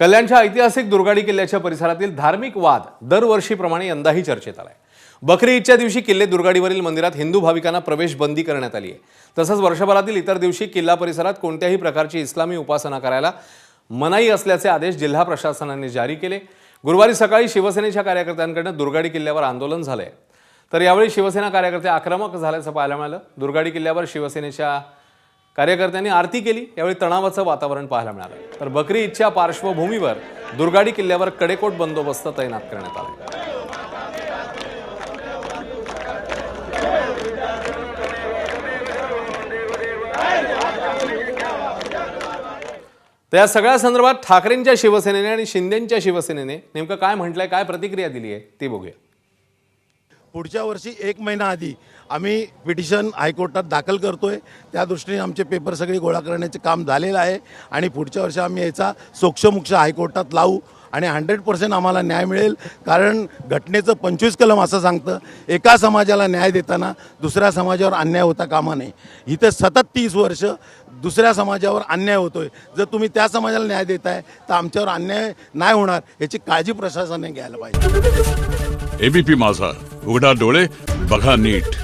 कल्याणच्या ऐतिहासिक दुर्गाडी किल्ल्याच्या परिसरातील धार्मिक वाद दरवर्षीप्रमाणे यंदाही चर्चेत आलाय। बकरी ईदच्या दिवशी किल्ले दुर्गाडीवरील मंदिरात हिंदू भाविकांना प्रवेश बंदी करण्यात आली आहे। तसंच वर्षभरातील इतर दिवशी किल्ला परिसरात कोणत्याही प्रकारची इस्लामी उपासना करायला मनाई असल्याचे आदेश जिल्हा प्रशासनाने जारी केले। गुरुवारी सकाळी शिवसेनेच्या कार्यकर्त्यांकडून दुर्गाडी किल्ल्यावर आंदोलन झालंय, तर यावेळी शिवसेना कार्यकर्ते आक्रमक झाल्याचं पाहायला मिळालं। दुर्गाडी किल्ल्यावर शिवसेनेच्या कार्यकर्त्यांनी आरती केली, यावेळी तणावाचं वातावरण पाहायला मिळालं। तर बकरी ईदच्या पार्श्वभूमीवर दुर्गाडी किल्ल्यावर कडेकोट बंदोबस्त तैनात करण्यात आला। तर या सगळ्या संदर्भात ठाकरेंच्या शिवसेनेने आणि शिंदेंच्या शिवसेनेने नेमकं काय म्हटलंय, काय प्रतिक्रिया दिली आहे ती बघूया। पुढच्या वर्षी 1 महिना आधी आम्ही पिटिशन हायकोर्टात दाखल करतोय। त्या दृष्टीने आमचे पेपर सगळे गोळा करण्याचे काम झालेलं आहे आणि पुढच्या वर्षी आम्ही याचा सोक्षमोक्ष हायकोर्टात लावू आणि 100% आम्हाला न्याय मिळेल। कारण घटनेचं 25 कलम असं सांगतं, एका समाजाला न्याय देताना दुसऱ्या समाजावर अन्याय होता कामा नये। इथे सतत 30 वर्ष दुसऱ्या समाजावर अन्याय होतोय। जर तुम्ही त्या समाजाला न्याय देताय तर आमच्यावर अन्याय नाही होणार याची काळजी प्रशासनाने घ्यायला पाहिजे। एबीपी माझा, उघडा डोळे बघा नीट।